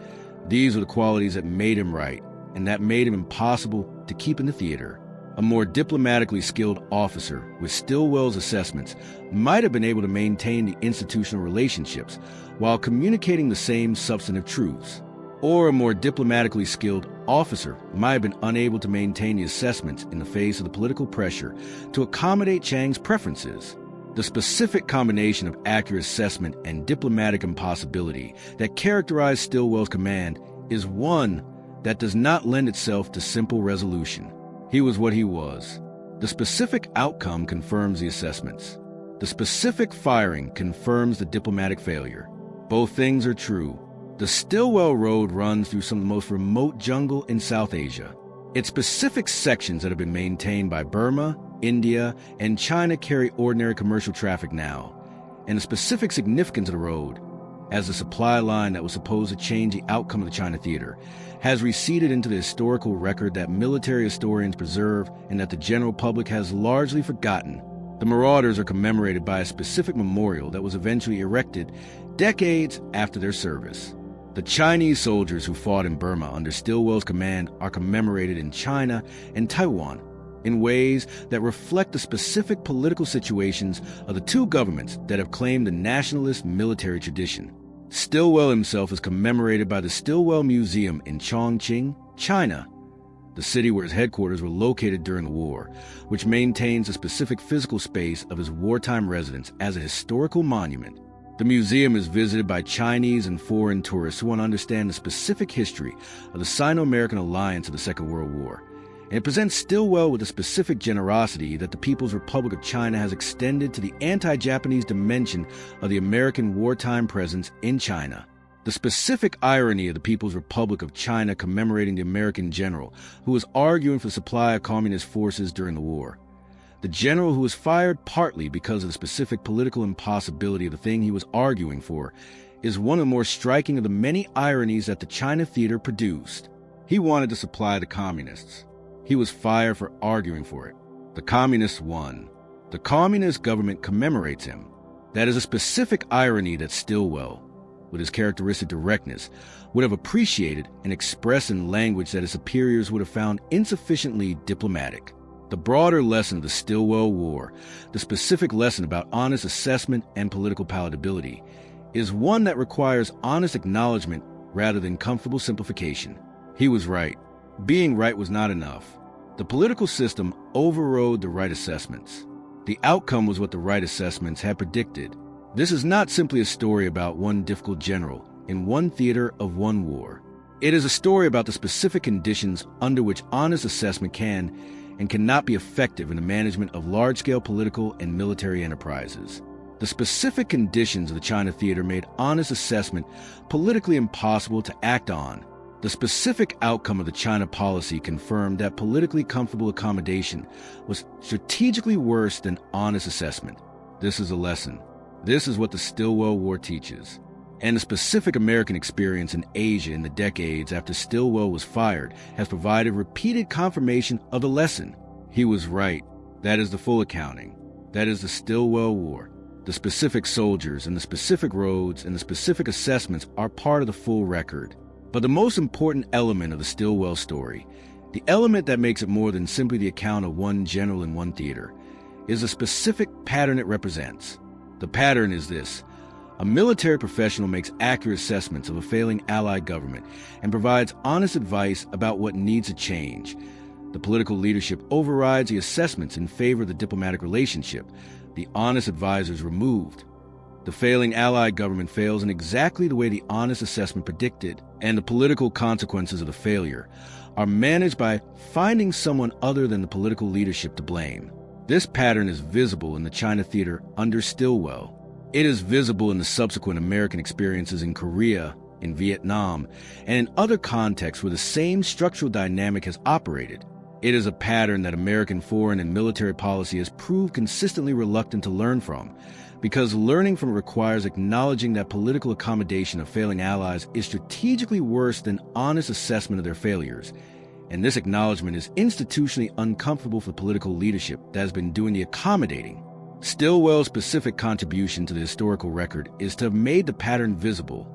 These were the qualities that made him right, and that made him impossible to keep in the theater. A more diplomatically skilled officer with Stilwell's assessments might have been able to maintain the institutional relationships while communicating the same substantive truths. Or a more diplomatically skilled officer might have been unable to maintain the assessments in the face of the political pressure to accommodate Chiang's preferences. The specific combination of accurate assessment and diplomatic impossibility that characterized Stilwell's command is one that does not lend itself to simple resolution. He was what he was. The specific outcome confirms the assessments. The specific firing confirms the diplomatic failure. Both things are true. The Stilwell Road runs through some of the most remote jungle in South Asia. Its specific sections that have been maintained by Burma, India, and China carry ordinary commercial traffic now. And the specific significance of the road, as the supply line that was supposed to change the outcome of the China theater, has receded into the historical record that military historians preserve and that the general public has largely forgotten. The marauders are commemorated by a specific memorial that was eventually erected decades after their service. The Chinese soldiers who fought in Burma under Stilwell's command are commemorated in China and Taiwan in ways that reflect the specific political situations of the two governments that have claimed the nationalist military tradition. Stilwell himself is commemorated by the Stilwell Museum in Chongqing, China, the city where his headquarters were located during the war, which maintains a specific physical space of his wartime residence as a historical monument. The museum is visited by Chinese and foreign tourists who want to understand the specific history of the Sino-American alliance of the Second World War. And it presents Stilwell with a specific generosity that the People's Republic of China has extended to the anti-Japanese dimension of the American wartime presence in China. The specific irony of the People's Republic of China commemorating the American general who was arguing for the supply of communist forces during the war. The general who was fired partly because of the specific political impossibility of the thing he was arguing for is one of the more striking of the many ironies that the China theater produced. He wanted to supply the communists. He was fired for arguing for it. The communists won. The communist government commemorates him. That is a specific irony that Stilwell, with his characteristic directness, would have appreciated and expressed in language that his superiors would have found insufficiently diplomatic. The broader lesson of the Stilwell War, the specific lesson about honest assessment and political palatability, is one that requires honest acknowledgement rather than comfortable simplification. He was right. Being right was not enough. The political system overrode the right assessments. The outcome was what the right assessments had predicted. This is not simply a story about one difficult general in one theater of one war. It is a story about the specific conditions under which honest assessment can and cannot be effective in the management of large-scale political and military enterprises. The specific conditions of the China theater made honest assessment politically impossible to act on. The specific outcome of the China policy confirmed that politically comfortable accommodation was strategically worse than honest assessment. This is a lesson. This is what the Stilwell War teaches. And the specific American experience in Asia in the decades after Stilwell was fired has provided repeated confirmation of the lesson. He was right. That is the full accounting. That is the Stilwell War. The specific soldiers and the specific roads and the specific assessments are part of the full record. But the most important element of the Stilwell story, the element that makes it more than simply the account of one general in one theater, is a specific pattern it represents. The pattern is this. A military professional makes accurate assessments of a failing Allied government and provides honest advice about what needs to change. The political leadership overrides the assessments in favor of the diplomatic relationship. The honest advisor is removed. The failing Allied government fails in exactly the way the honest assessment predicted, and the political consequences of the failure are managed by finding someone other than the political leadership to blame. This pattern is visible in the China theater under Stilwell. It is visible in the subsequent American experiences in Korea, in Vietnam, and in other contexts where the same structural dynamic has operated. It is a pattern that American foreign and military policy has proved consistently reluctant to learn from, because learning from it requires acknowledging that political accommodation of failing allies is strategically worse than honest assessment of their failures. And this acknowledgement is institutionally uncomfortable for political leadership that has been doing the accommodating. Stilwell's specific contribution to the historical record is to have made the pattern visible.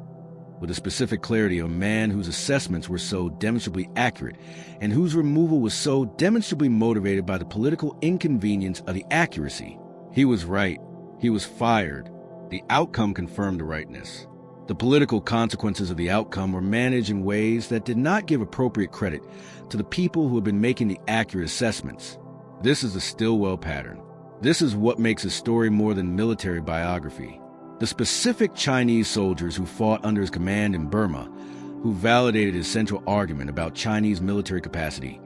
with the specific clarity of a man whose assessments were so demonstrably accurate and whose removal was so demonstrably motivated by the political inconvenience of the accuracy. He was right. He was fired. The outcome confirmed the rightness. The political consequences of the outcome were managed in ways that did not give appropriate credit to the people who had been making the accurate assessments. This is the Stilwell pattern. This is what makes a story more than military biography. The specific Chinese soldiers who fought under his command in Burma, who validated his central argument about Chinese military capacity,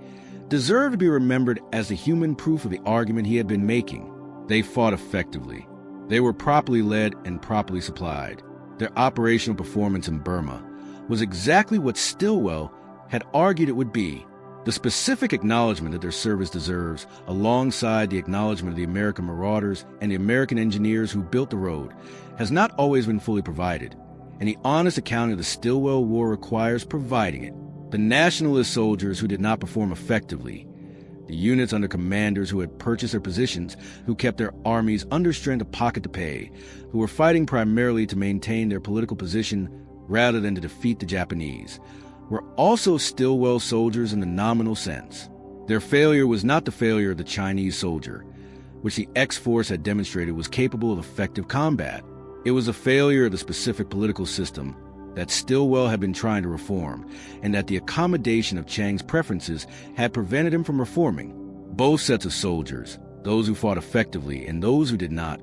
deserve to be remembered as the human proof of the argument he had been making. They fought effectively. They were properly led and properly supplied. Their operational performance in Burma was exactly what Stilwell had argued it would be. The specific acknowledgement that their service deserves, alongside the acknowledgement of the American marauders and the American engineers who built the road, has not always been fully provided, and the honest accounting of the Stilwell War requires providing it. The Nationalist soldiers who did not perform effectively, the units under commanders who had purchased their positions, who kept their armies under strength of pocket to pay, who were fighting primarily to maintain their political position rather than to defeat the Japanese, were also Stilwell soldiers in the nominal sense. Their failure was not the failure of the Chinese soldier, which the X-Force had demonstrated was capable of effective combat. It was a failure of the specific political system that Stilwell had been trying to reform, and that the accommodation of Chiang's preferences had prevented him from reforming. Both sets of soldiers, those who fought effectively and those who did not,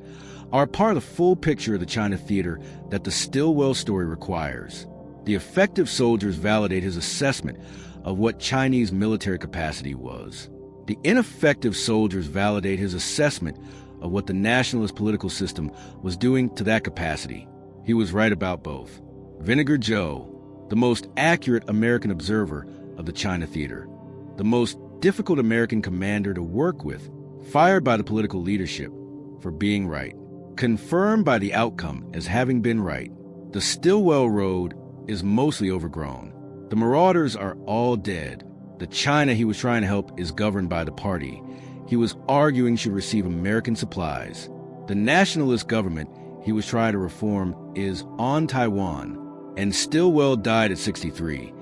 are part of the full picture of the China theater that the Stilwell story requires. The effective soldiers validate his assessment of what Chinese military capacity was. The ineffective soldiers validate his assessment of what the nationalist political system was doing to that capacity. He was right about both. Vinegar Joe, the most accurate American observer of the China theater, the most difficult American commander to work with, fired by the political leadership for being right, confirmed by the outcome as having been right. The Stilwell Road is mostly overgrown. The marauders are all dead. The China he was trying to help is governed by the party he was arguing should receive American supplies. The nationalist government he was trying to reform is on Taiwan, and Stilwell died at 63,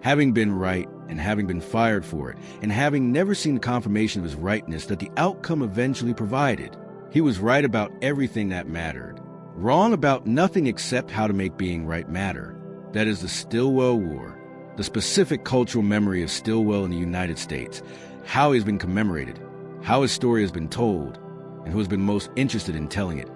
having been right and having been fired for it, and having never seen the confirmation of his rightness that the outcome eventually provided. He was right about everything that mattered, wrong about nothing except how to make being right matter. That is the Stilwell War, the specific cultural memory of Stilwell in the United States, how he has been commemorated, how his story has been told, and who has been most interested in telling it,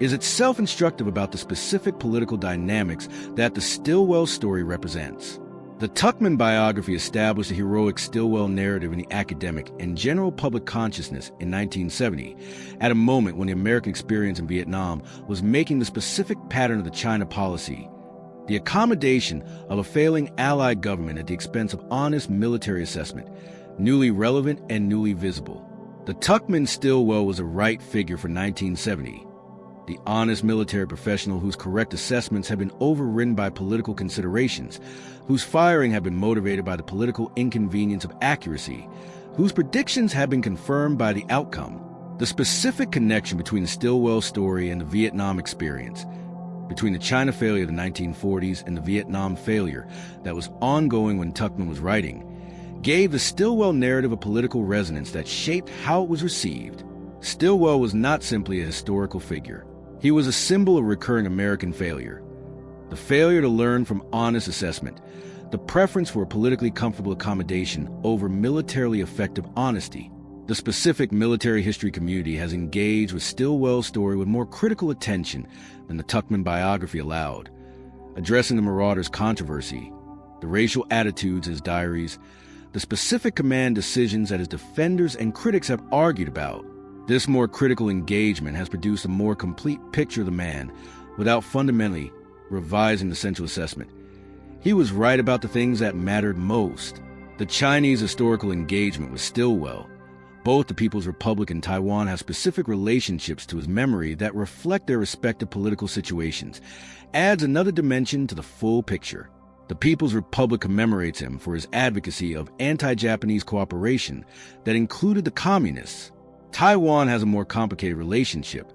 is itself instructive about the specific political dynamics that the Stilwell story represents. The Tuckman biography established a heroic Stilwell narrative in the academic and general public consciousness in 1970, at a moment when the American experience in Vietnam was making the specific pattern of the China policy, the accommodation of a failing Allied government at the expense of honest military assessment, newly relevant and newly visible. The Tuckman Stilwell was a right figure for 1970. The honest military professional whose correct assessments have been overridden by political considerations, whose firing had been motivated by the political inconvenience of accuracy, whose predictions have been confirmed by the outcome. The specific connection between the Stilwell story and the Vietnam experience, between the China failure of the 1940s and the Vietnam failure that was ongoing when Tuckman was writing, gave the Stilwell narrative a political resonance that shaped how it was received. Stilwell was not simply a historical figure. He was a symbol of recurring American failure. The failure to learn from honest assessment, the preference for a politically comfortable accommodation over militarily effective honesty. The specific military history community has engaged with Stilwell's story with more critical attention than the Tuckman biography allowed, addressing the Marauders' controversy, the racial attitudes in his diaries, the specific command decisions that his defenders and critics have argued about. This more critical engagement has produced a more complete picture of the man without fundamentally revising the central assessment. He was right about the things that mattered most. The Chinese historical engagement with Stilwell, both the People's Republic and Taiwan have specific relationships to his memory that reflect their respective political situations, adds another dimension to the full picture. The People's Republic commemorates him for his advocacy of anti-Japanese cooperation that included the communists. Taiwan has a more complicated relationship,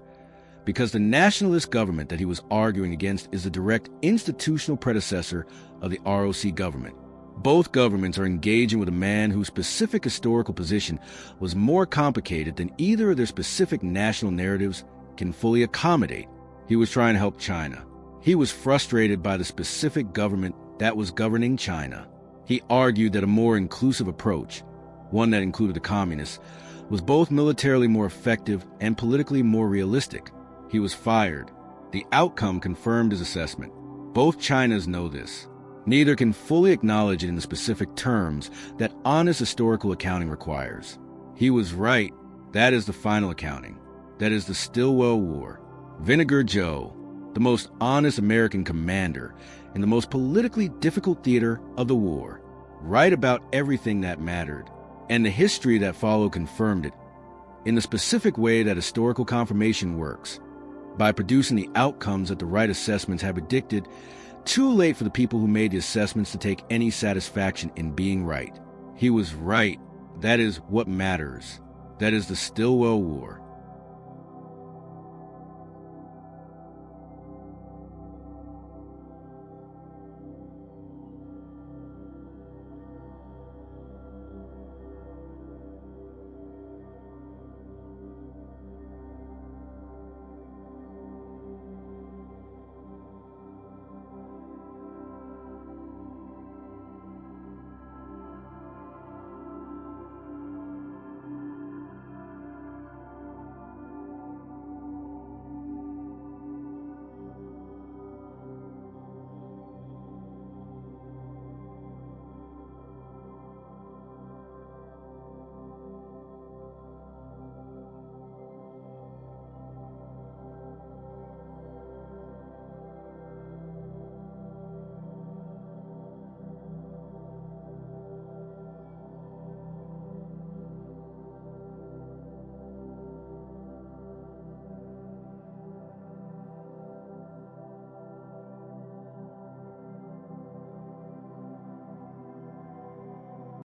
because the nationalist government that he was arguing against is the direct institutional predecessor of the ROC government. Both governments are engaging with a man whose specific historical position was more complicated than either of their specific national narratives can fully accommodate. He was trying to help China. He was frustrated by the specific government that was governing China. He argued that a more inclusive approach, one that included the communists, was both militarily more effective and politically more realistic. He was fired. The outcome confirmed his assessment. Both Chinas know this. Neither can fully acknowledge it in the specific terms that honest historical accounting requires. He was right. That is the final accounting. That is the Stilwell War. Vinegar Joe, the most honest American commander in the most politically difficult theater of the war, right about everything that mattered, and the history that followed confirmed it, in the specific way that historical confirmation works, by producing the outcomes that the right assessments have predicted, too late for the people who made the assessments to take any satisfaction in being right. He was right. That is what matters. That is the Stilwell War.